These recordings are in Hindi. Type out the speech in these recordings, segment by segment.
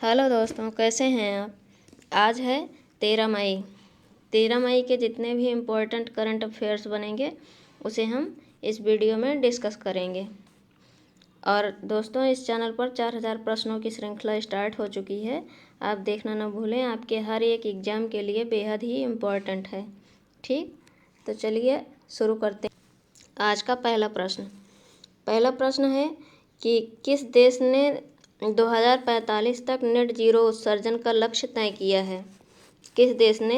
हेलो दोस्तों, कैसे हैं आप। आज है 13 मई। 13 मई के जितने भी इम्पोर्टेंट करंट अफेयर्स बनेंगे उसे हम इस वीडियो में डिस्कस करेंगे। और दोस्तों, इस चैनल पर 4000 प्रश्नों की श्रृंखला स्टार्ट हो चुकी है। आप देखना ना भूलें, आपके हर एक एग्ज़ाम के लिए बेहद ही इम्पोर्टेंट है। ठीक, तो चलिए शुरू करते हैं। आज का पहला प्रश्न है कि किस देश ने 2045 तक नेट जीरो उत्सर्जन का लक्ष्य तय किया है। किस देश ने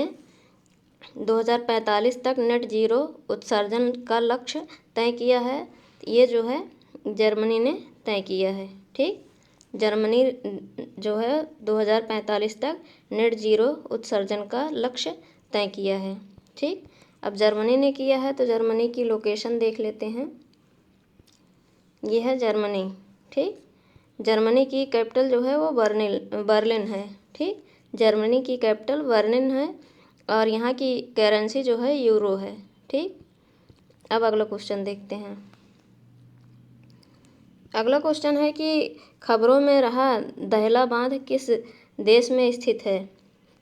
2045 तक नेट जीरो उत्सर्जन का लक्ष्य तय किया है। ये जो है जर्मनी ने तय किया है। ठीक, जर्मनी जो है 2045 तक नेट जीरो उत्सर्जन का लक्ष्य तय किया है। ठीक, अब जर्मनी ने किया है तो जर्मनी की लोकेशन देख लेते हैं। ये है जर्मनी। ठीक, जर्मनी की कैपिटल जो है वो बर्लिन है। ठीक, जर्मनी की कैपिटल बर्लिन है और यहाँ की करेंसी जो है यूरो है। ठीक, अब अगला क्वेश्चन देखते हैं। अगला क्वेश्चन है कि खबरों में रहा दहला बांध किस देश में स्थित है।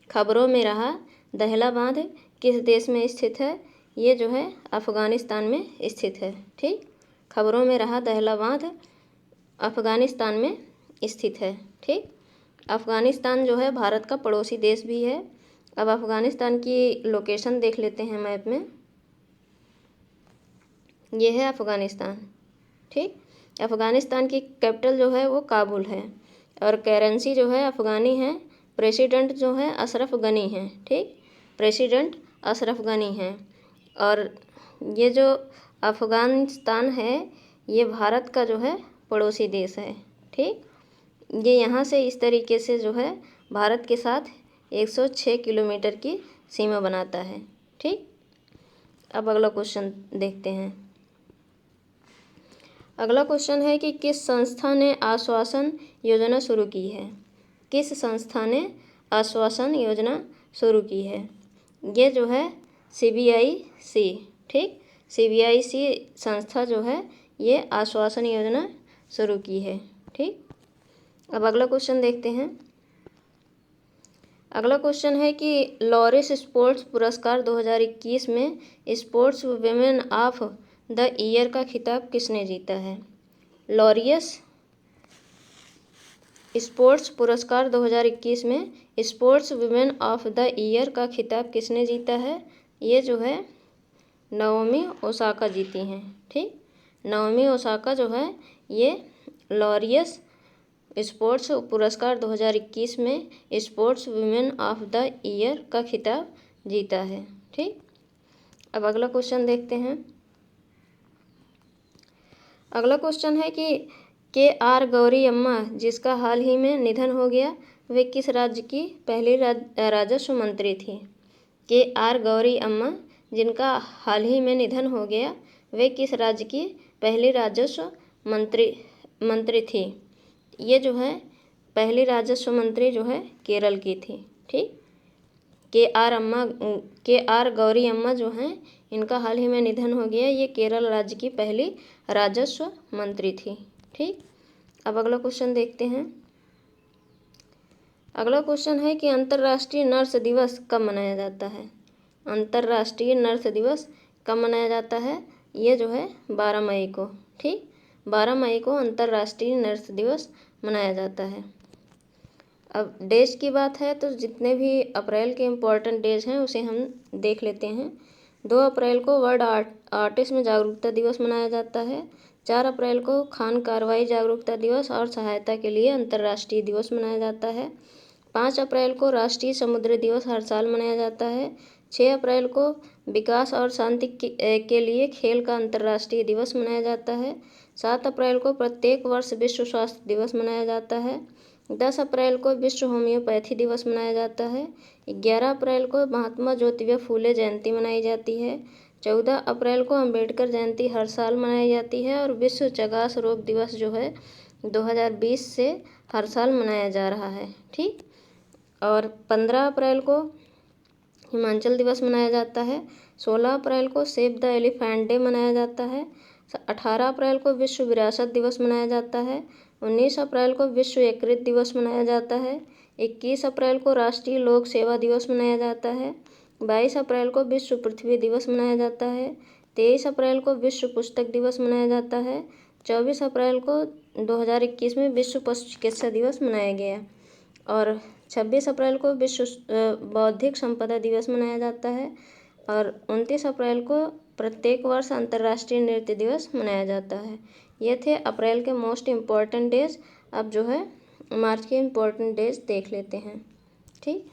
खबरों में रहा दहला बांध किस देश में स्थित है। ये जो है अफ़गानिस्तान में स्थित है। ठीक, खबरों में रहा दहला बांध अफ़गानिस्तान में स्थित है। ठीक, अफ़गानिस्तान जो है भारत का पड़ोसी देश भी है। अब अफ़गानिस्तान की लोकेशन देख लेते हैं मैप में। ये है अफ़गानिस्तान। ठीक, अफ़गानिस्तान की कैपिटल जो है वो काबुल है और करेंसी जो है अफ़गानी है। प्रेसिडेंट जो है अशरफ गनी है। ठीक, प्रेसिडेंट अशरफ गनी है। और ये जो अफ़गानिस्तान है ये भारत का जो है पड़ोसी देश है। ठीक, ये यहाँ से इस तरीके से जो है भारत के साथ 106 किलोमीटर की सीमा बनाता है। ठीक, अब अगला क्वेश्चन देखते हैं। अगला क्वेश्चन है कि किस संस्था ने आश्वासन योजना शुरू की है। किस संस्था ने आश्वासन योजना शुरू की है। ये जो है CBIC। ठीक, CBIC संस्था जो है ये आश्वासन योजना शुरू की है। ठीक, अब अगला क्वेश्चन देखते हैं। अगला क्वेश्चन है कि लॉरिस स्पोर्ट्स पुरस्कार 2021 में sports women of the year का खिताब किसने जीता है। लॉरियस स्पोर्ट्स पुरस्कार 2021 में sports women of the year का खिताब किसने जीता है। ये जो है नाओमी ओसाका जीती हैं। ठीक, नाओमी ओसाका जो है ये लॉरियस स्पोर्ट्स पुरस्कार 2021 में sports women of the year का खिताब जीता है। ठीक, अब अगला क्वेश्चन देखते हैं। अगला क्वेश्चन है कि KR गौरी अम्मा जिसका हाल ही में निधन हो गया वे किस राज्य की पहली राजस्व मंत्री थी। KR गौरी अम्मा जिनका हाल ही में निधन हो गया वे किस राज्य की पहली राजस्व मंत्री थी। ये जो है पहली राजस्व मंत्री जो है केरल की थी। ठीक, KR गौरी अम्मा जो हैं इनका हाल ही में निधन हो गया। ये केरल राज्य की पहली राजस्व मंत्री थी। ठीक, अब अगला क्वेश्चन देखते हैं। अगला क्वेश्चन है कि अंतर्राष्ट्रीय नर्स दिवस कब मनाया जाता है। अंतर्राष्ट्रीय नर्स दिवस कब मनाया जाता है। ये जो है 12 मई को। ठीक, 12 मई को अंतर्राष्ट्रीय नर्स दिवस मनाया जाता है। अब डेज की बात है तो जितने भी अप्रैल के इम्पोर्टेंट डेज हैं उसे हम देख लेते हैं। 2 अप्रैल को वर्ल्ड आर्टिज्म जागरूकता दिवस मनाया जाता है। 4 अप्रैल को खान कार्रवाई जागरूकता दिवस और सहायता के लिए अंतर्राष्ट्रीय दिवस मनाया जाता है। 5 अप्रैल को राष्ट्रीय समुद्र दिवस हर साल मनाया जाता है। 6 अप्रैल को विकास और शांति के लिए खेल का अंतर्राष्ट्रीय दिवस मनाया जाता है। 7 अप्रैल को प्रत्येक वर्ष विश्व स्वास्थ्य दिवस मनाया जाता है। 10 अप्रैल को विश्व होम्योपैथी दिवस मनाया जाता है। 11 अप्रैल को महात्मा ज्योतिबा फूले जयंती मनाई जाती है। 14 अप्रैल को अंबेडकर जयंती हर साल मनाई जाती है और विश्व चगास रोग दिवस जो है 2020 से हर साल मनाया जा रहा है। ठीक, और 15 अप्रैल को हिमाचल दिवस मनाया जाता है। 16 अप्रैल को सेव द एलिफेंट डे मनाया जाता है। 18 अप्रैल को विश्व विरासत दिवस मनाया जाता है। 19 अप्रैल को विश्व यकृत दिवस मनाया जाता है। 21 अप्रैल को राष्ट्रीय लोक सेवा दिवस मनाया जाता है। 22 अप्रैल को विश्व पृथ्वी दिवस मनाया जाता है। 23 अप्रैल को विश्व पुस्तक दिवस मनाया जाता है। 24 अप्रैल को 2021 में विश्व पशु चिकित्सा दिवस मनाया गया और 26 अप्रैल को विश्व बौद्धिक संपदा दिवस मनाया जाता है और 29 अप्रैल को प्रत्येक वर्ष अंतर्राष्ट्रीय नृत्य दिवस मनाया जाता है। ये थे अप्रैल के मोस्ट इम्पॉर्टेंट डेज। अब जो है मार्च के इम्पॉर्टेंट डेज देख लेते हैं। ठीक,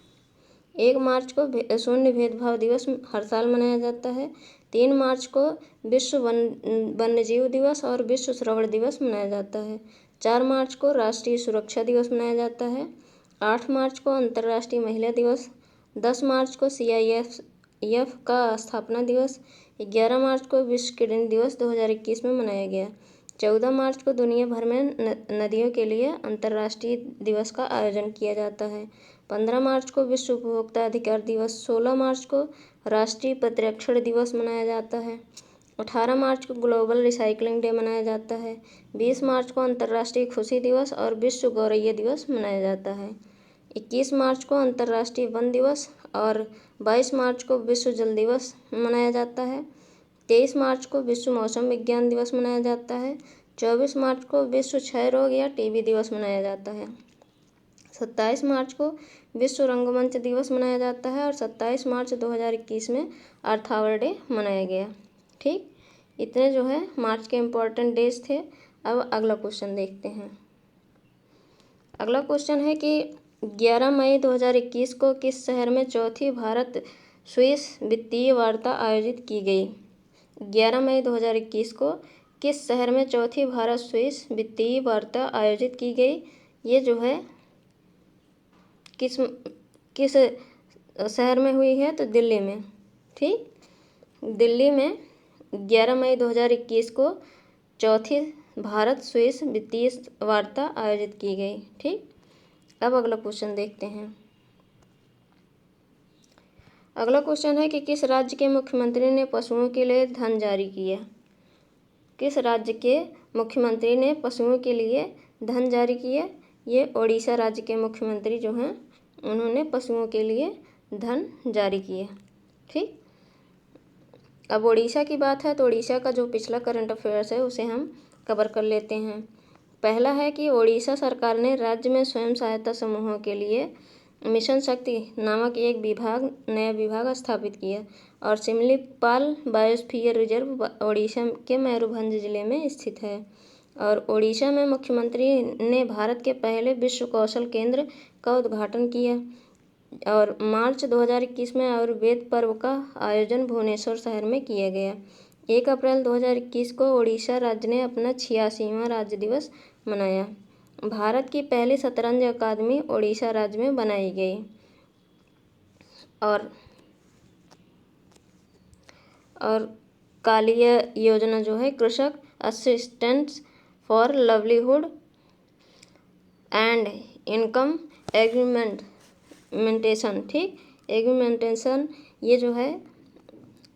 1 मार्च को शून्य भेदभाव दिवस हर साल मनाया जाता है। 3 मार्च को विश्व वन्यजीव दिवस और विश्व श्रवण दिवस मनाया जाता है। 4 मार्च को राष्ट्रीय सुरक्षा दिवस मनाया जाता है। 8 मार्च को अंतर्राष्ट्रीय महिला दिवस। 10 मार्च को CIF का स्थापना दिवस। 11 मार्च को विश्व किडनी दिवस 2021 में मनाया गया। 14 मार्च को दुनिया भर में नदियों के लिए अंतर्राष्ट्रीय दिवस का आयोजन किया जाता है। 15 मार्च को विश्व उपभोक्ता अधिकार दिवस। 16 मार्च को राष्ट्रीय प्रतिरक्षण दिवस मनाया जाता है। 18 मार्च को ग्लोबल रिसाइकलिंग डे मनाया जाता है। 20 मार्च को अंतर्राष्ट्रीय खुशी दिवस और विश्व गौरैया दिवस मनाया जाता है। 21 मार्च को अंतर्राष्ट्रीय वन दिवस और 22 मार्च को विश्व जल दिवस मनाया जाता है। 23 मार्च को विश्व मौसम विज्ञान दिवस मनाया जाता है। 24 मार्च को विश्व क्षय रोग या TB दिवस मनाया जाता है। 27 मार्च को विश्व रंगमंच दिवस मनाया जाता है और 27 मार्च 2021 में अर्थ आवर डे मनाया गया। ठीक, इतने जो है मार्च के इम्पोर्टेंट डेज थे। अब अगला क्वेश्चन देखते हैं। अगला क्वेश्चन है कि 11 मई 2021 को किस शहर में चौथी भारत स्विस वित्तीय वार्ता आयोजित की गई? 11 मई 2021 को किस शहर में चौथी भारत स्विस वित्तीय वार्ता आयोजित की गई? ये जो है किस शहर में हुई है? तो दिल्ली में। ठीक, दिल्ली में 11 मई 2021 को चौथी भारत स्विस वित्तीय वार्ता आयोजित की गई। ठीक, अब अगला क्वेश्चन देखते हैं। अगला क्वेश्चन है कि किस राज्य के मुख्यमंत्री ने पशुओं के लिए धन जारी किया? किस राज्य के मुख्यमंत्री ने पशुओं के लिए धन जारी किया? ये ओडिशा राज्य के मुख्यमंत्री जो हैं उन्होंने पशुओं के लिए धन जारी किया। ठीक, अब ओडिशा की बात है तो ओडिशा का जो पिछला करंट अफेयर्स है उसे हम कवर कर लेते हैं। पहला है कि ओडिशा सरकार ने राज्य में स्वयं सहायता समूहों के लिए मिशन शक्ति नामक एक नया विभाग स्थापित किया और सिमलीपाल बायोस्फीयर रिजर्व ओडिशा के मयूरभंज जिले में स्थित है। और ओडिशा में मुख्यमंत्री ने भारत के पहले विश्व कौशल केंद्र का उद्घाटन किया और मार्च 2021 में आयुर्वेद पर्व का आयोजन भुवनेश्वर शहर में किया गया। 1 अप्रैल 2021 को ओडिशा राज्य ने अपना 86वां राज्य दिवस मनाया। भारत की पहली शतरंज अकादमी ओडिशा राज्य में बनाई गई और कालिया योजना जो है कृषक assistance for livelihood and income augmentation. ठीक, एग्रीमेंटेशन ये जो है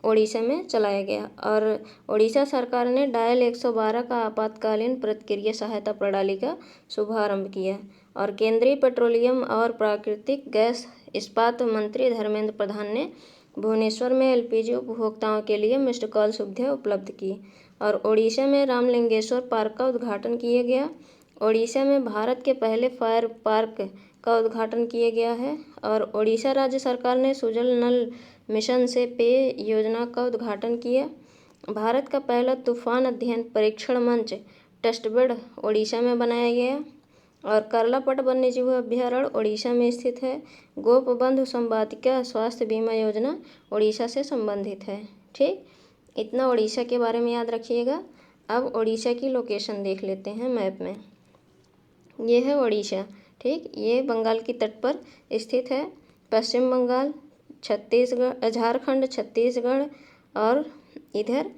ओडिशा में चलाया गया और ओडिशा सरकार ने डायल 112 का आपातकालीन प्रतिक्रिया सहायता प्रणाली का शुभारंभ किया और केंद्रीय पेट्रोलियम और प्राकृतिक गैस इस्पात मंत्री धर्मेंद्र प्रधान ने भुवनेश्वर में LPG उपभोक्ताओं के लिए मिस्ड कॉल सुविधा उपलब्ध की और ओडिशा में रामलिंगेश्वर पार्क का उद्घाटन किया गया। ओडिशा में भारत के पहले फायर पार्क का उद्घाटन किया गया है और ओडिशा राज्य सरकार ने सुजल नल मिशन से पेय योजना का उद्घाटन किया। भारत का पहला तूफान अध्ययन परीक्षण मंच टेस्टबेड ओडिशा में बनाया गया और करलापट वन्यजीव अभ्यारण्य ओडिशा में स्थित है। गोपबंधु संवातिका स्वास्थ्य बीमा योजना ओडिशा से संबंधित है। ठीक, इतना ओडिशा के बारे में याद रखिएगा। अब ओडिशा की लोकेशन देख लेते हैं मैप में। ये है ओडिशा। ठीक, ये बंगाल की तट पर स्थित है। पश्चिम बंगाल, छत्तीसगढ़, झारखंड, छत्तीसगढ़ और इधर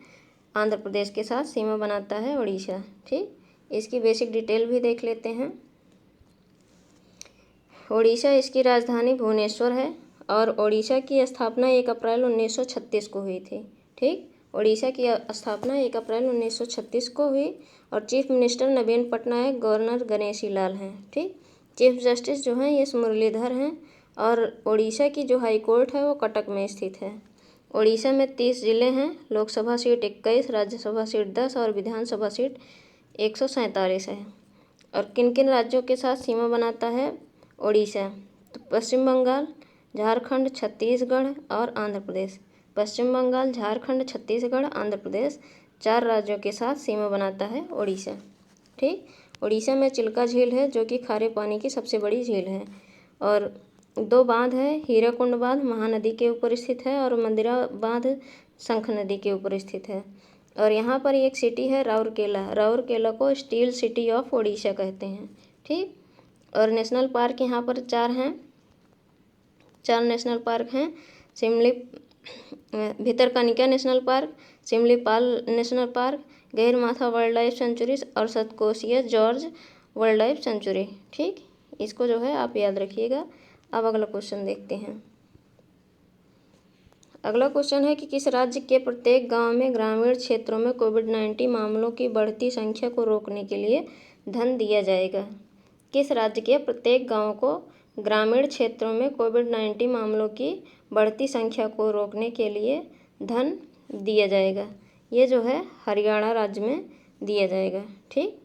आंध्र प्रदेश के साथ सीमा बनाता है ओडिशा। ठीक, इसकी बेसिक डिटेल भी देख लेते हैं। ओडिशा, इसकी राजधानी भुवनेश्वर है और ओडिशा की स्थापना 1 अप्रैल 1936 को हुई थी। ठीक, ओडिशा की स्थापना 1 अप्रैल 1936 को हुई और चीफ मिनिस्टर नवीन पटनायक, गवर्नर गणेशी लाल हैं। ठीक, चीफ जस्टिस जो हैं ये मुरलीधर हैं और ओडिशा की जो हाई कोर्ट है वो कटक में स्थित है। ओडिशा में 30 जिले हैं, लोकसभा सीट 21, राज्यसभा सीट 10 और विधानसभा सीट 147 है। और किन किन राज्यों के साथ सीमा बनाता है ओडिशा? तो पश्चिम बंगाल, झारखंड, छत्तीसगढ़ और आंध्र प्रदेश। पश्चिम बंगाल, झारखंड, छत्तीसगढ़, आंध्र प्रदेश 4 राज्यों के साथ सीमा बनाता है ओडिशा। ठीक, ओडिशा में चिल्का झील है जो कि खारे पानी की सबसे बड़ी झील है और 2 बांध है, हीराकुंड बांध महानदी के ऊपर स्थित है और मंदिरा बांध शंख नदी के ऊपर स्थित है। और यहाँ पर एक सिटी है राउरकेला। राउरकेला को स्टील सिटी ऑफ ओडिशा कहते हैं। ठीक, और नेशनल पार्क यहाँ पर 4 हैं, 4 नेशनल पार्क हैं। Bhitarkanika national park, Simlipal national park, Gahirmatha wildlife sanctuary और Satkosia gorge wildlife sanctuary. ठीक, इसको जो है आप याद रखिएगा। अब अगला क्वेश्चन देखते हैं। अगला क्वेश्चन है कि किस राज्य के प्रत्येक गांव में ग्रामीण क्षेत्रों में कोविड-19 मामलों की बढ़ती संख्या को रोकने के लिए धन दिया जाएगा? किस राज्य के प्रत्येक गांव को ग्रामीण क्षेत्रों में कोविड-19 मामलों की बढ़ती संख्या को रोकने के लिए धन दिया जाएगा? ये जो है हरियाणा राज्य में दिया जाएगा। ठीक,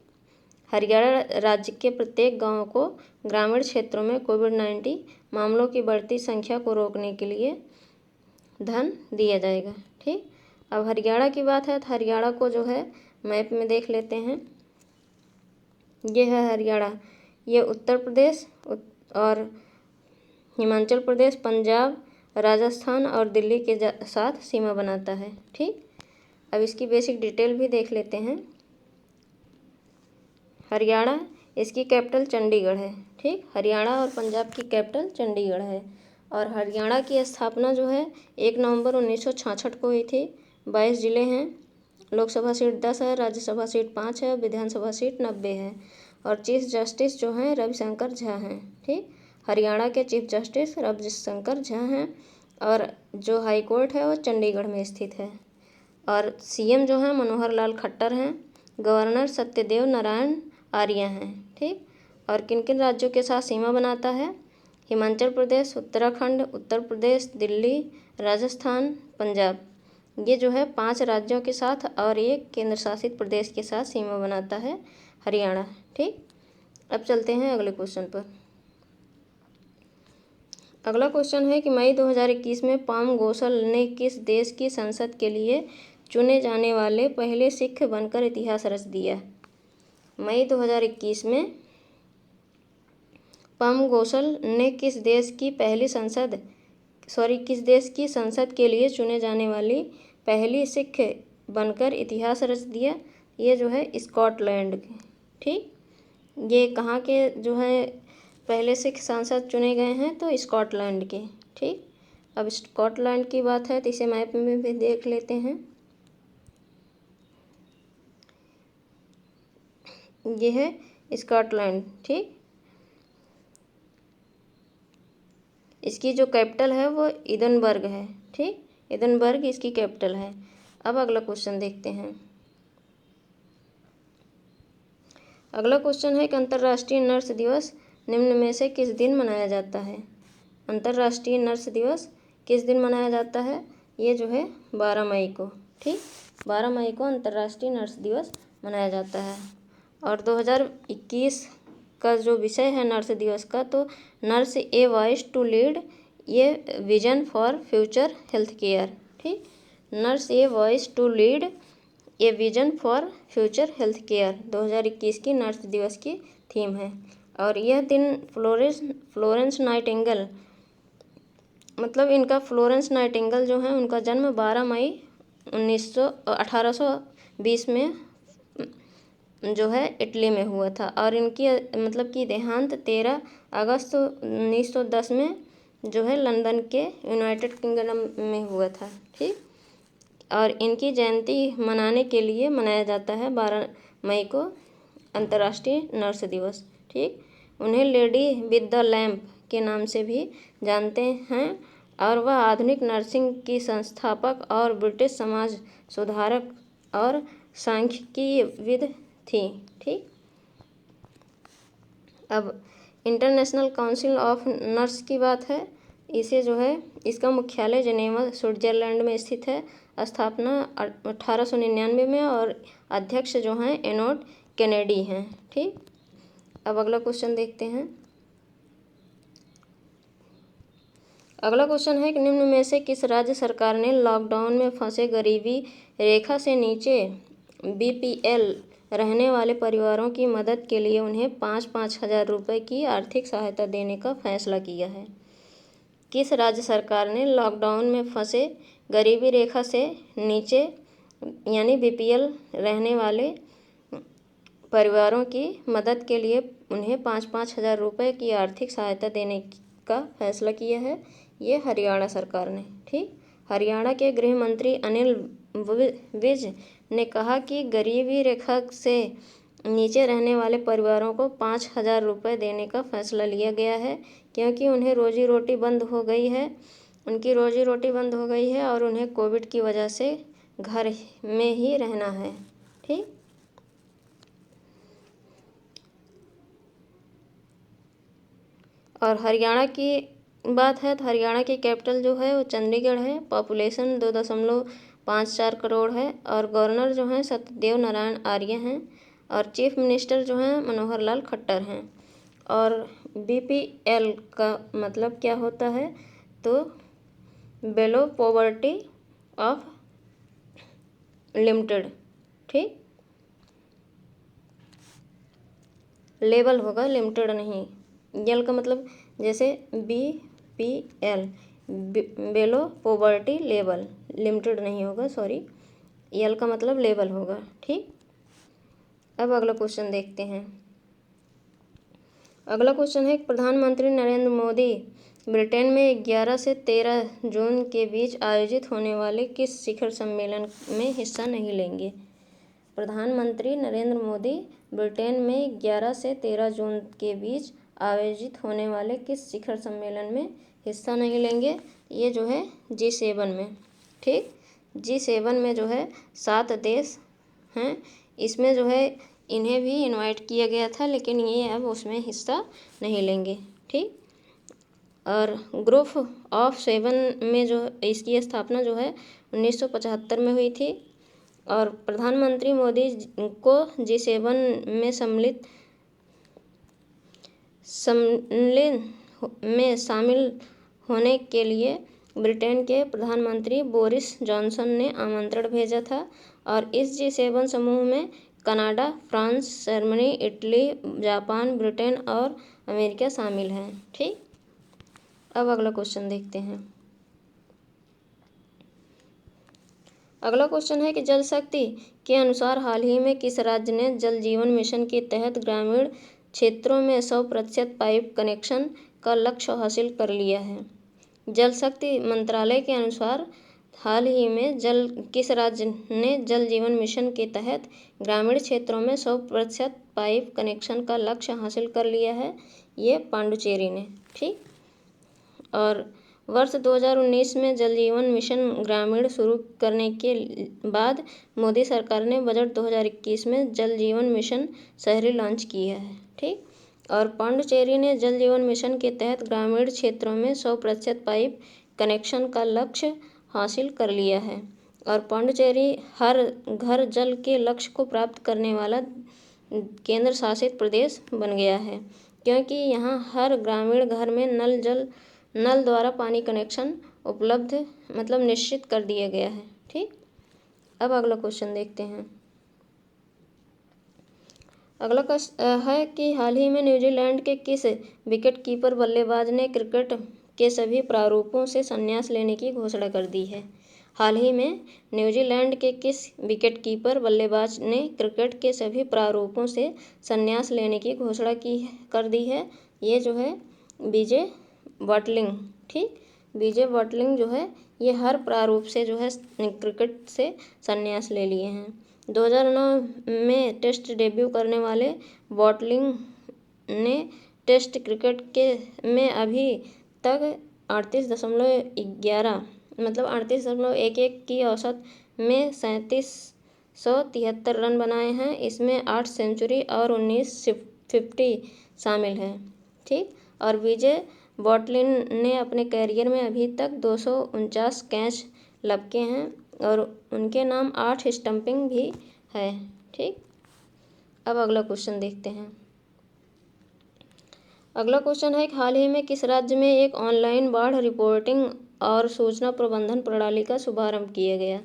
हरियाणा राज्य के प्रत्येक गांव को ग्रामीण क्षेत्रों में कोविड-19 मामलों की बढ़ती संख्या को रोकने के लिए धन दिया जाएगा। ठीक, अब हरियाणा की बात है तो हरियाणा को जो है मैप में देख लेते हैं। ये है हरियाणा, ये उत्तर प्रदेश और हिमाचल प्रदेश, पंजाब, राजस्थान और दिल्ली के साथ सीमा बनाता है। ठीक, अब इसकी बेसिक डिटेल भी देख लेते हैं। हरियाणा, इसकी कैपिटल चंडीगढ़ है। ठीक, हरियाणा और पंजाब की कैपिटल चंडीगढ़ है और हरियाणा की स्थापना जो है 1 नवंबर 1966 को हुई थी। 22 जिले हैं, लोकसभा सीट 10 है, राज्यसभा सीट 5 है, विधानसभा सीट 90 है और चीफ जस्टिस जो हैं रविशंकर झा हैं। ठीक, हरियाणा के चीफ जस्टिस रविशंकर झा हैं और जो हाई कोर्ट है वो चंडीगढ़ में स्थित है और सीएम जो हैं मनोहर लाल खट्टर हैं, गवर्नर सत्यदेव नारायण आर्य हैं। ठीक, और किन किन राज्यों के साथ सीमा बनाता है? हिमाचल प्रदेश, उत्तराखंड, उत्तर प्रदेश, दिल्ली, राजस्थान, पंजाब। ये जो है 5 राज्यों के साथ और एक केंद्र शासित प्रदेश के साथ सीमा बनाता है हरियाणा। ठीक, अब चलते हैं अगले क्वेश्चन पर। अगला क्वेश्चन है कि मई 2021 में पाम गोसल ने किस देश की संसद के लिए चुने जाने वाले पहले सिख बनकर इतिहास रच दिया? मई 2021 में पाम गोसल ने किस देश की संसद के लिए चुने जाने वाली पहली सिख बनकर इतिहास रच दिया? ये जो है स्कॉटलैंड। ठीक, ये कहाँ के जो है पहले सिख सांसद चुने गए हैं? तो स्कॉटलैंड के। ठीक, अब स्कॉटलैंड की बात है तो इसे मैप में भी देख लेते हैं। ये है स्कॉटलैंड। ठीक, इसकी जो कैपिटल है वो एडिनबर्ग है। ठीक, एडिनबर्ग इसकी कैपिटल है। अब अगला क्वेश्चन देखते हैं। अगला क्वेश्चन है कि अंतर्राष्ट्रीय नर्स दिवस निम्न में से किस दिन मनाया जाता है? अंतर्राष्ट्रीय नर्स दिवस किस दिन मनाया जाता है? ये जो है 12 मई को। ठीक, 12 मई को अंतर्राष्ट्रीय नर्स दिवस मनाया जाता है और 2021 का जो विषय है नर्स दिवस का, तो nurse a voice to lead ये vision for future health care. ठीक, nurse a voice to lead a vision for future health care 2021 की नर्स दिवस की थीम है और यह दिन फ्लोरेंस नाइटिंगेल, मतलब इनका फ्लोरेंस नाइटिंगेल जो है उनका जन्म 12 मई 1820 में जो है इटली में हुआ था और इनकी मतलब कि देहांत 13 अगस्त 1910 में जो है लंदन के यूनाइटेड किंगडम में हुआ था। ठीक, और इनकी जयंती मनाने के लिए मनाया जाता है 12 मई को अंतर्राष्ट्रीय नर्स दिवस। ठीक, उन्हें लेडी विद द लैम्प के नाम से भी जानते हैं और वह आधुनिक नर्सिंग की संस्थापक और ब्रिटिश समाज सुधारक और सांख्यिकीविद थी। ठीक। अब इंटरनेशनल काउंसिल ऑफ नर्स की बात है। इसे जो है इसका मुख्यालय जेनेवा स्विट्जरलैंड में स्थित है। स्थापना 1899 में और अध्यक्ष जो हैं एनोट कैनेडी हैं। ठीक। अब अगला क्वेश्चन देखते हैं। अगला क्वेश्चन है कि निम्न में से किस राज्य सरकार ने लॉकडाउन में फंसे गरीबी रेखा से नीचे बीपीएल रहने वाले परिवारों की मदद के लिए उन्हें 5-5 हज़ार रुपये की आर्थिक सहायता देने का फैसला किया है। किस राज्य सरकार ने लॉकडाउन में फंसे गरीबी रेखा से नीचे यानी बीपीएल रहने वाले परिवारों की मदद के लिए उन्हें 5-5 हज़ार रुपये की आर्थिक सहायता देने का फैसला किया है? ये हरियाणा सरकार ने। ठीक। हरियाणा के गृह मंत्री अनिल विज ने कहा कि गरीबी रेखा से नीचे रहने वाले परिवारों को 5,000 रुपये देने का फैसला लिया गया है क्योंकि उन्हें रोजी रोटी बंद हो गई है, उनकी रोजी रोटी बंद हो गई है और उन्हें कोविड की वजह से घर में ही रहना है। ठीक। और हरियाणा की बात है तो हरियाणा की कैपिटल जो है वो चंडीगढ़ है। पॉपुलेशन 2.54 करोड़ है और गवर्नर जो हैं सत्यदेव नारायण आर्य हैं और चीफ मिनिस्टर जो हैं मनोहर लाल खट्टर हैं। और बीपीएल का मतलब क्या होता है? तो बेलो पॉवर्टी ऑफ लिमिटेड। ठीक। लेवल होगा, लिमिटेड नहीं। एल का मतलब जैसे बीपीएल बेलो पॉवर्टी लेवल, लिमिटेड नहीं होगा, सॉरी। एल का मतलब लेवल होगा। ठीक। अब अगला क्वेश्चन देखते हैं। अगला क्वेश्चन है प्रधानमंत्री नरेंद्र मोदी ब्रिटेन में 11 से 13 जून के बीच आयोजित होने वाले किस शिखर सम्मेलन में हिस्सा नहीं लेंगे? प्रधानमंत्री नरेंद्र मोदी ब्रिटेन में 11 से 13 जून के बीच आयोजित होने वाले किस शिखर सम्मेलन में हिस्सा नहीं लेंगे? ये जो है G7 में। ठीक। G7 में जो है 7 देश हैं, इसमें जो है इन्हें भी इनवाइट किया गया था लेकिन ये अब उसमें हिस्सा नहीं लेंगे। ठीक। और ग्रुप ऑफ 7 में जो इसकी स्थापना जो है 1975 में हुई थी और प्रधानमंत्री मोदी को G7 में शामिल होने के लिए ब्रिटेन के प्रधानमंत्री बोरिस जॉनसन ने आमंत्रण भेजा था और इस G7 समूह में Canada, France, Germany, Italy, Japan, Britain और अमेरिका शामिल हैं। ठीक। अब अगला क्वेश्चन देखते हैं। अगला क्वेश्चन है कि जल शक्ति के अनुसार हाल ही में किस राज्य ने जल जीवन मिशन के तहत ग्रामीण क्षेत्रों में 100% पाइप कनेक्शन का लक्ष्य हासिल कर लिया है? जल शक्ति मंत्रालय के अनुसार हाल ही में किस राज्य ने जल जीवन मिशन के तहत ग्रामीण क्षेत्रों में 100% पाइप कनेक्शन का लक्ष्य हासिल कर लिया है? ये पांडुचेरी ने। ठीक। और वर्ष 2019 में जल जीवन मिशन ग्रामीण शुरू करने के बाद मोदी सरकार ने बजट 2021 में जल जीवन मिशन शहरी लॉन्च किया है। ठीक। और पांडुचेरी ने जल जीवन मिशन के तहत ग्रामीण क्षेत्रों में 100% पाइप कनेक्शन का लक्ष्य हासिल कर लिया है और पांडुचेरी हर घर जल के लक्ष्य को प्राप्त करने वाला केंद्र शासित प्रदेश बन गया है क्योंकि यहाँ हर ग्रामीण घर में नल द्वारा पानी कनेक्शन उपलब्ध मतलब निश्चित कर दिया गया है। ठीक। अब अगला क्वेश्चन देखते हैं। अगला है कि हाल ही में न्यूजीलैंड के किस विकेटकीपर बल्लेबाज ने क्रिकेट के सभी प्रारूपों से संन्यास लेने की घोषणा कर दी है? हाल ही में न्यूजीलैंड के किस विकेटकीपर बल्लेबाज ने क्रिकेट के सभी प्रारूपों से संन्यास लेने की घोषणा कर दी है? ये जो है बीजे बॉटलिंग। ठीक। बीजे बॉटलिंग जो है ये हर प्रारूप से जो है क्रिकेट से संन्यास ले लिए हैं। 2009 में टेस्ट डेब्यू करने वाले बॉटलिंग ने टेस्ट क्रिकेट में अभी तक 38.11 मतलब 38.11 की औसत में 3773 रन बनाए हैं। इसमें 8 सेंचुरी और 19 50 शामिल हैं। ठीक। और विजय बॉटलिन ने अपने करियर में अभी तक 249 कैच लपके हैं और उनके नाम 8 स्टंपिंग भी है। ठीक। अब अगला क्वेश्चन देखते हैं। अगला क्वेश्चन है कि हाल ही में किस राज्य में एक ऑनलाइन बाढ़ रिपोर्टिंग और सूचना प्रबंधन प्रणाली का शुभारंभ किया गया।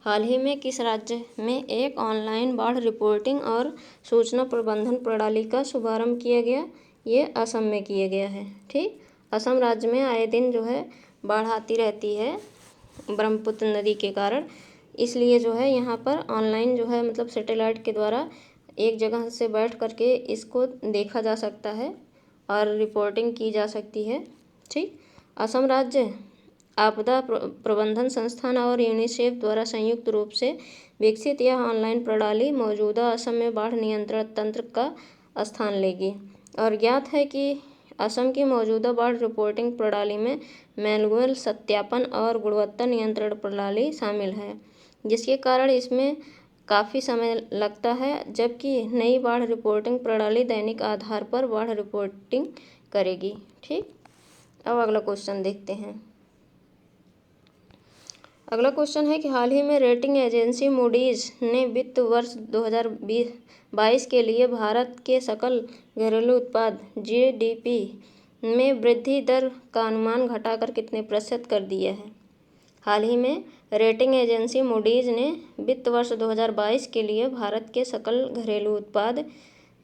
हाल ही में किस राज्य में एक ऑनलाइन बाढ़ रिपोर्टिंग और सूचना प्रबंधन प्रणाली का शुभारंभ किया गया। ये असम में किया गया है। ठीक। असम राज्य में आए दिन जो है बाढ़ आती रहती है ब्रह्मपुत्र नदी के कारण, इसलिए जो है यहाँ पर ऑनलाइन जो है मतलब सैटेलाइट के द्वारा एक जगह से बैठ करके इसको देखा जा सकता है और रिपोर्टिंग की जा सकती है। ठीक। असम राज्य आपदा प्रबंधन संस्थान और यूनिसेफ द्वारा संयुक्त रूप से विकसित यह ऑनलाइन प्रणाली मौजूदा असम में बाढ़ नियंत्रण तंत्र का स्थान लेगी। और ज्ञात है कि असम की मौजूदा बाढ़ रिपोर्टिंग प्रणाली में मैनुअल सत्यापन और गुणवत्ता नियंत्रण प्रणाली शामिल है, जिसके कारण इसमें काफ़ी समय लगता है, जबकि नई बाढ़ रिपोर्टिंग प्रणाली दैनिक आधार पर बाढ़ रिपोर्टिंग करेगी। ठीक। अब अगला क्वेश्चन देखते हैं। अगला क्वेश्चन है कि हाल ही में रेटिंग एजेंसी मूडीज ने वित्त वर्ष 2022 के लिए भारत के सकल घरेलू उत्पाद GDP में वृद्धि दर का अनुमान घटाकर कितने प्रतिशत कर दिया है। हाल ही में रेटिंग एजेंसी मूडीज ने वित्त वर्ष 2022 के लिए भारत के सकल घरेलू उत्पाद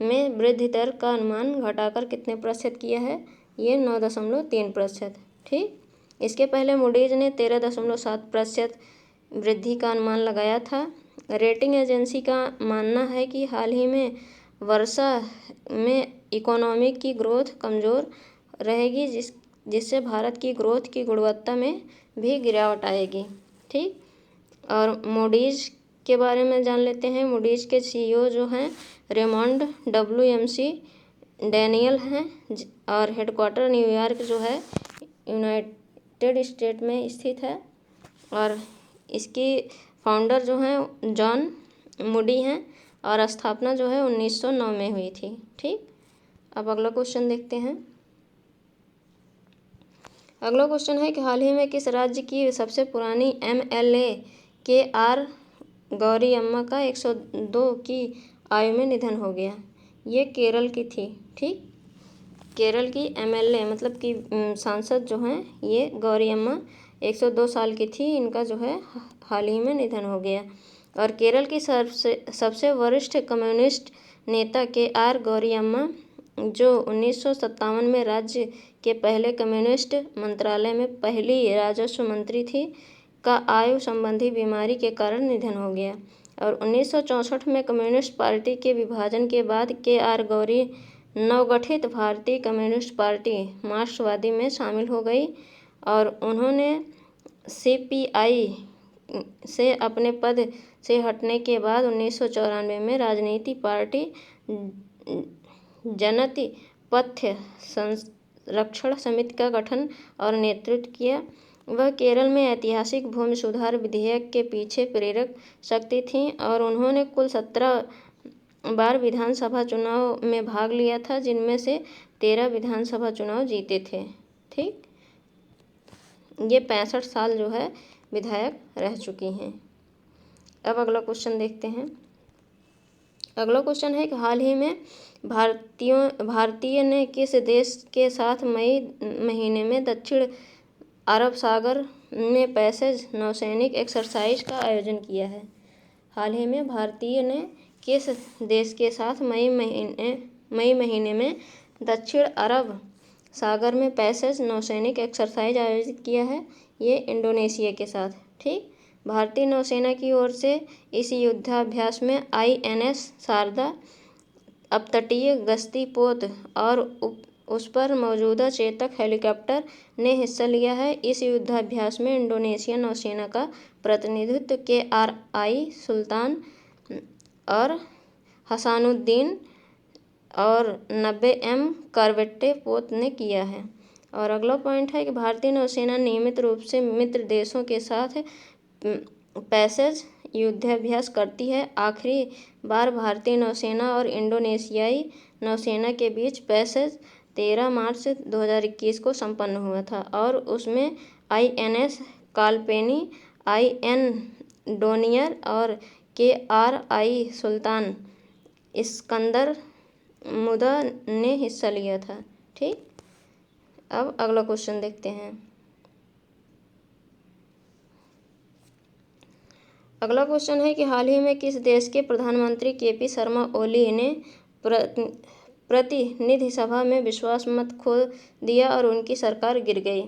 में वृद्धि दर का अनुमान घटाकर कितने प्रतिशत किया है। ये 9.3%। ठीक। इसके पहले मूडीज ने 13.7% वृद्धि का अनुमान लगाया था। रेटिंग एजेंसी का मानना है कि हाल ही में वर्षा में इकोनॉमी की ग्रोथ कमज़ोर रहेगी, जिससे भारत की ग्रोथ की गुणवत्ता में भी गिरावट आएगी। ठीक। और मूडीज के बारे में जान लेते हैं। मूडीज के CEO जो हैं रेमंड WMC डैनियल हैं और हेडक्वार्टर न्यूयॉर्क जो है यूनाइटेड स्टेट में स्थित है। और इसकी फाउंडर जो हैं जॉन मूडी हैं और स्थापना जो है 1909 में हुई थी। ठीक। अब अगला क्वेश्चन देखते हैं। अगला क्वेश्चन है कि हाल ही में किस राज्य की सबसे पुरानी MLA KR गौरी अम्मा का 102 की आयु में निधन हो गया। ये केरल की थी। ठीक। केरल की MLA मतलब कि सांसद जो हैं ये गौरी अम्मा 102 साल की थी। इनका जो है हाल ही में निधन हो गया। और केरल की सबसे वरिष्ठ कम्युनिस्ट नेता KR गौरी अम्मा जो 1957 में राज्य के पहले कम्युनिस्ट मंत्रालय में पहली राजस्व मंत्री थी का आयु संबंधी बीमारी के कारण निधन हो गया। और 1964 में कम्युनिस्ट पार्टी के विभाजन के बाद KR गौरी नवगठित भारतीय कम्युनिस्ट पार्टी मार्क्सवादी में शामिल हो गई और उन्होंने CPI से अपने पद से हटने के बाद 1994 में राजनीति पार्टी जनति पथ्य संरक्षण समिति का गठन और नेतृत्व किया। वह केरल में ऐतिहासिक भूमि सुधार विधेयक के पीछे प्रेरक शक्ति थीं और उन्होंने कुल 17 बार विधानसभा चुनाव में भाग लिया था, जिनमें से 13 विधानसभा चुनाव जीते थे। ठीक। ये 65 साल जो है विधायक रह चुकी हैं। अब अगला क्वेश्चन देखते हैं। अगला क्वेश्चन है कि हाल ही में भारतीय ने किस देश के साथ मई महीने में दक्षिण अरब सागर में पैसेज नौसैनिक एक्सरसाइज का आयोजन किया है। हाल ही में भारतीय ने किस देश के साथ मई महीने में दक्षिण अरब सागर में पैसेज नौसैनिक एक्सरसाइज आयोजित किया है। ये इंडोनेशिया के साथ। ठीक। भारतीय नौसेना की ओर से इस युद्धाभ्यास में INS शारदा, अपतटीय गश्ती पोत और उस पर मौजूदा चेतक हेलीकॉप्टर ने हिस्सा लिया है। इस युद्धाभ्यास में इंडोनेशिया नौसेना का प्रतिनिधित्व KRI सुल्तान और हसानुद्दीन और 90M कॉर्वेट पोत ने किया है। और अगला पॉइंट है कि भारतीय नौसेना नियमित रूप से मित्र देशों के साथ पैसेज युद्धाभ्यास करती है। आखिरी बार भारतीय नौसेना और इंडोनेशियाई नौसेना के बीच पैसेज 13 मार्च 2021 को संपन्न हुआ था और उसमें INS कालपेनी, IN डोनियर और KRI सुल्तान इस्कंदर मुदा ने हिस्सा लिया था। ठीक, अब अगला क्वेश्चन देखते हैं। अगला क्वेश्चन है कि हाल ही में किस देश के प्रधानमंत्री KP शर्मा ओली ने प्रतिनिधि सभा में विश्वास मत खो दिया और उनकी सरकार गिर गई।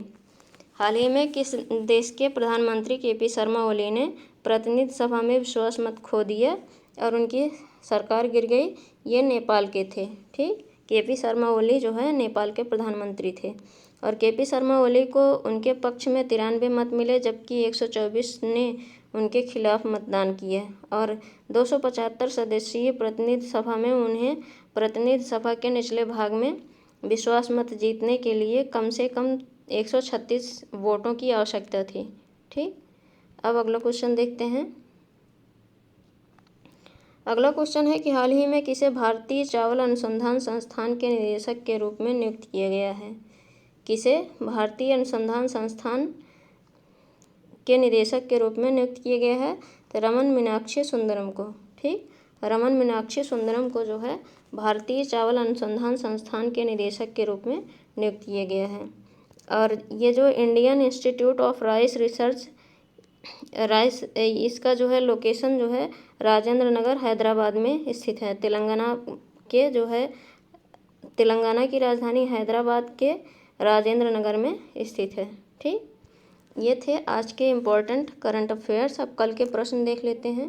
हाल ही में किस देश के प्रधानमंत्री KP शर्मा ओली ने प्रतिनिधि सभा में विश्वास मत खो दिया और उनकी सरकार गिर गई। ये नेपाल के थे। ठीक, KP शर्मा ओली जो है नेपाल के प्रधानमंत्री थे और KP शर्मा ओली को उनके पक्ष में 93 मत मिले, जबकि 124 ने उनके खिलाफ मतदान किया और 275 सदस्यीय प्रतिनिधि सभा में उन्हें प्रतिनिधि सभा के निचले भाग में विश्वास मत जीतने के लिए कम से कम 136 वोटों की आवश्यकता थी। ठीक, अब अगला क्वेश्चन देखते हैं। अगला क्वेश्चन है कि हाल ही में किसे भारतीय चावल अनुसंधान संस्थान के निदेशक के रूप में नियुक्त किया गया है। किसे भारतीय अनुसंधान संस्थान के निदेशक के रूप में नियुक्त किया गया है, तो रमन मीनाक्षी सुंदरम को। ठीक, रमन मीनाक्षी सुंदरम को जो है भारतीय चावल अनुसंधान संस्थान के निदेशक के रूप में नियुक्त किया गया है। और ये जो Indian institute of rice research इसका जो है लोकेशन जो है राजेंद्र नगर हैदराबाद में स्थित है। तेलंगाना की राजधानी हैदराबाद के राजेंद्र नगर में स्थित है। ठीक, ये थे आज के इम्पोर्टेंट करंट अफेयर्स। अब कल के प्रश्न देख लेते हैं।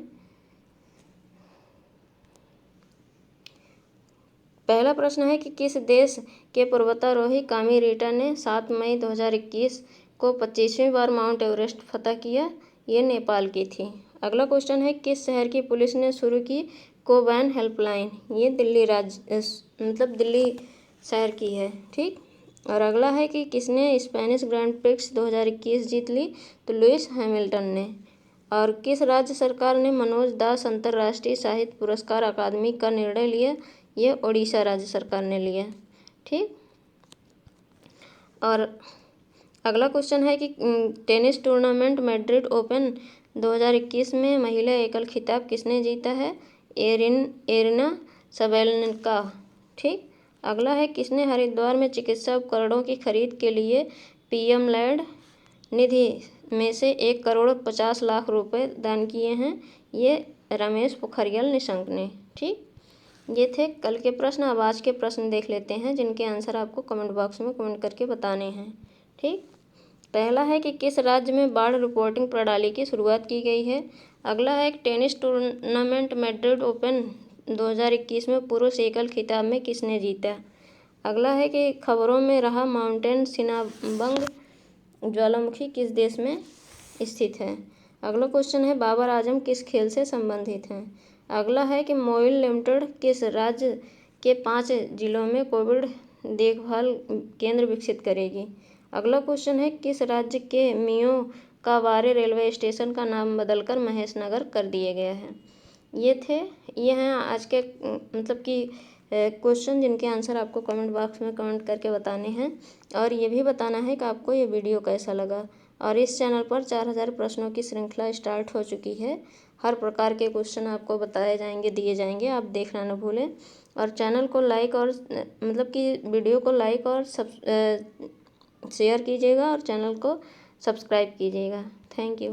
पहला प्रश्न है कि किस देश के पर्वतारोही कामी रीटा ने 7 मई 2021 को 25वीं बार माउंट एवरेस्ट फतह किया। ये नेपाल की थी। अगला क्वेश्चन है किस शहर की पुलिस ने शुरू की कोवैन हेल्पलाइन। ये दिल्ली शहर की है। ठीक, और अगला है कि किसने स्पेनिश ग्रैंड प्रिक्स 2021 जीत ली, तो लुइस हैमिल्टन ने। और किस राज्य सरकार ने मनोज दास अंतर्राष्ट्रीय साहित्य पुरस्कार अकादमी का निर्णय लिया। ये ओडिशा राज्य सरकार ने लिया। ठीक, और अगला क्वेश्चन है कि टेनिस टूर्नामेंट मैड्रिड ओपन 2021 में महिला एकल खिताब किसने जीता है। Arena Sabalenka. ठीक, अगला है किसने हरिद्वार में चिकित्सा उपकरणों की खरीद के लिए PM लैड निधि में से 1,50,00,000 रुपये दान किए हैं। ये रमेश पोखरियाल निशंक ने। ठीक, ये थे कल के प्रश्न। अब आज के प्रश्न देख लेते हैं जिनके आंसर आपको कमेंट बॉक्स में कमेंट करके बताने हैं। ठीक, पहला है कि किस राज्य में बाढ़ रिपोर्टिंग प्रणाली की शुरुआत की गई है। अगला है कि टेनिस टूर्नामेंट मैड्रिड ओपन 2021 में पुरुष एकल खिताब में किसने जीता। अगला है कि खबरों में रहा माउंटेन सिनाबंग ज्वालामुखी किस देश में स्थित है। अगला क्वेश्चन है बाबर आजम किस खेल से संबंधित हैं। अगला है कि मोइल लिमिटेड किस राज्य के 5 जिलों में कोविड देखभाल केंद्र विकसित करेगी। अगला क्वेश्चन है किस राज्य के मियो कावारे रेलवे स्टेशन का नाम बदलकर महेश नगर कर दिया गया है। ये हैं आज के क्वेश्चन जिनके आंसर आपको कमेंट बॉक्स में कमेंट करके बताने हैं और ये भी बताना है कि आपको ये वीडियो कैसा लगा। और इस चैनल पर 4000 प्रश्नों की श्रृंखला स्टार्ट हो चुकी है। हर प्रकार के क्वेश्चन आपको बताए जाएंगे, दिए जाएंगे, आप देखना न भूलें। और चैनल को लाइक और वीडियो को लाइक और शेयर कीजिएगा और चैनल को सब्सक्राइब कीजिएगा। Thank you.